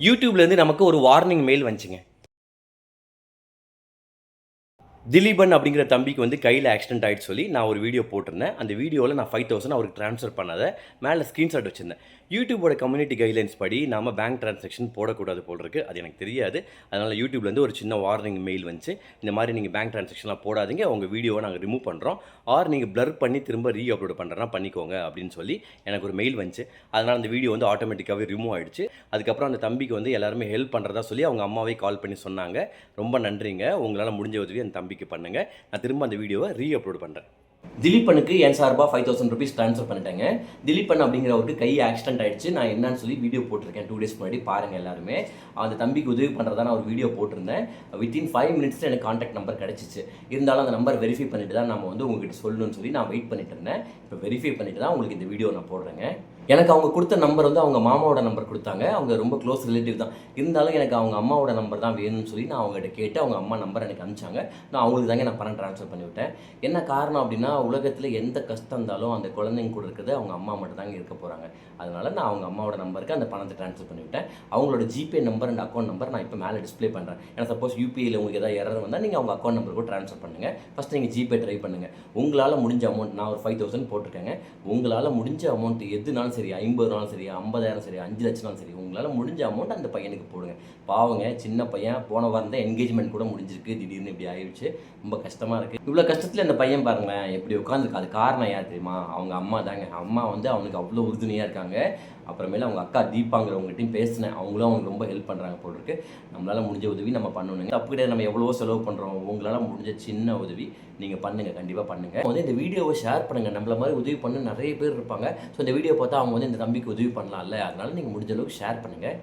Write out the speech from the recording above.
யூடியூப்லேருந்து நமக்கு ஒரு warning mail வந்துச்சுங்க. திலீபன் அப்படிங்கிற தம்பிக்கு வந்து கையில் ஆக்சிடென்ட் ஆகிட்டு சொல்லி நான் ஒரு வீடியோ போட்டிருந்தேன். அந்த வீடியோவில் நான் 5000 அவருக்கு ட்ரான்ஸ்ஃபர் பண்ணாத மேலே ஸ்க்ரீன்ஷாட் வச்சுருந்தேன். யூடியூபோட கம்யூனிட்டி கைட்லைன்ஸ் படி நம்ம பேங்க் ட்ரான்சாக்ஷன் போடக்கூடாது போல் இருக்குது. அது எனக்கு தெரியாது. அதனால் யூடியூப்லேருந்து ஒரு சின்ன வார்னிங் மெயில் வந்துச்சு. இந்த மாதிரி நீங்கள் பேங்க் ட்ரான்சாக்ஷன்லாம் போடாதீங்க, உங்கள் வீடியோவை நாங்கள் ரிமூவ் பண்ணுறோம், ஆர் நீங்கள் ப்ளர் பண்ணி திரும்ப அப்லோட் பண்ணுறேன்னா பண்ணிக்கோங்க அப்படின்னு சொல்லி எனக்கு ஒரு மெயில் வந்துச்சு. அதனால் அந்த வீடியோ வந்து ஆட்டோமேட்டிக்காகவே ரிமூவ் ஆகிடுச்சு. அதுக்கப்புறம் அந்த தம்பிக்கு வந்து எல்லாருமே ஹெல்ப் பண்ணுறதா சொல்லி அவங்க அம்மாவே கால் பண்ணி சொன்னாங்க. ரொம்ப நன்றிங்க, உங்களால் முடிஞ்ச உதவி அந்த தம்பிக்கு பண்ணுங்கள். நான் திரும்ப அந்த வீடியோவை அப்லோட் பண்ணுறேன். திலீபனுக்கு என் சார்பாக 5000 ருபீஸ் ட்ரான்ஸ்ஃபர் பண்ணிட்டேங்க. திலீபன் அப்படிங்கிறவருக்கு கை ஆக்சிடென்ட் ஆகிடுச்சு. நான் என்னன்னு சொல்லி வீடியோ போட்டிருக்கேன் 2 டேஸ் முன்னாடி, பாருங்கள் எல்லாருமே. அந்த தம்பிக்கு உதவி பண்ணுறதா நான் ஒரு வீடியோ போட்டிருந்தேன். வித்தின் 5 மினிட்ஸில் எனக்கு கான்டாக்ட் நம்பர் கிடச்சிச்சு. இருந்தாலும் அந்த நம்பர் வெரிஃபை பண்ணிட்டு தான் நம்ம வந்து உங்ககிட்ட சொல்லணும்னு சொல்லி நான் வெயிட் பண்ணிட்டு இருந்தேன். இப்போ வெரிஃபை பண்ணிட்டு தான் உங்களுக்கு இந்த வீடியோ நான் போடுறேங்க. எனக்கு அவங்க கொடுத்த நம்பர் வந்து அவங்க மாமாவோட நம்பர் கொடுத்தாங்க. அவங்க ரொம்ப க்ளோஸ் ரிலேட்டிவ் தான். இருந்தாலும் எனக்கு அவங்க அம்மாவோட நம்பர் தான் வேணும்னு சொல்லி நான் அவங்ககிட்ட கேட்டு அவங்க அம்மா நம்பர் எனக்கு அனுப்பிச்சாங்க. நான் அவங்களுக்கு தாங்க நான் பணம் ட்ரான்ஸ்ஃபர் பண்ணிவிட்டேன். என்ன காரணம் அப்படின்னா, உலகத்தில் எந்த கஷ்டம் இருந்தாலும் அந்த குழந்தைங்க கூட இருக்கிறது அவங்க அம்மா மட்டும் தாங்க இருக்க போகிறாங்க. அதனால் நான் அவங்க அம்மாவோட நம்பருக்கு அந்த பணத்தை ட்ரான்ஸ்ஃபர் பண்ணிவிட்டேன். அவங்களோட GPay number and account number நான் இப்போ மேலே டிஸ்பிளே பண்ணுறேன். ஏன்னா சப்போஸ் யூபிஐயில் உங்களுக்கு ஏதாவது எரர் வந்தால் நீங்கள் அவங்க அக்கௌண்ட் நம்பருக்கு ட்ரான்ஸ்ஃபர் பண்ணுங்கள். ஃபஸ்ட்டு நீங்கள் ஜிபே ட்ரை பண்ணுங்கள். உங்களால் முடிஞ்ச அமௌண்ட், நான் ஒரு 5000 போட்டிருக்கேங்க. உங்களால் முடிஞ்ச அமௌண்ட் எதுனாலும் சரி, 50 சரி, 50,000 சரி, 5 லட்சம் சரி, உங்களால் முடிஞ்ச அமௌண்ட் அந்த பையனுக்கு போடுங்க. பாவங்க, சின்ன பையன், போன வாரம் தான் என்கேஜ்மெண்ட் கூட முடிஞ்சிருக்கு, திடீர்னு இப்படி ஆயிடுச்சு. ரொம்ப கஷ்டமாக இருக்குது. இவ்வளோ கஷ்டத்தில் இந்த பையன் பாருங்களேன் எப்படி உட்காந்துருக்கு. அது காரணம் யார் தெரியுமா? அவங்க அம்மா தாங்க. அம்மா வந்து அவனுக்கு அவ்வளோ உறுதுணையாக இருக்காங்க. அப்புறமேல அவங்க அக்கா தீபாங்கிறவங்ககிட்டையும் பேசினேன். அவங்களும் அவங்களுக்கு ரொம்ப ஹெல்ப் பண்ணுறாங்க போல் இருக்கு. நம்மளால் முடிஞ்ச உதவி நம்ம பண்ணணுங்க. தப்பு கிடையாது, நம்ம எவ்வளோ செலவு பண்ணுறோம். உங்களால் முடிஞ்ச சின்ன உதவி நீங்கள் பண்ணுங்கள், கண்டிப்பாக பண்ணுங்கள். வந்து இந்த வீடியோவை ஷேர் பண்ணுங்கள். நம்மள மாதிரி உதவி பண்ண நிறைய பேர் இருப்பாங்க. ஸோ இந்த வீடியோ பார்த்தா அவங்க வந்து இந்த தம்பிக்கு உதவி பண்ணலாம்ல, அதனால நீங்கள் முடிஞ்ச அளவுக்கு ஷேர் பண்ணுங்கள்.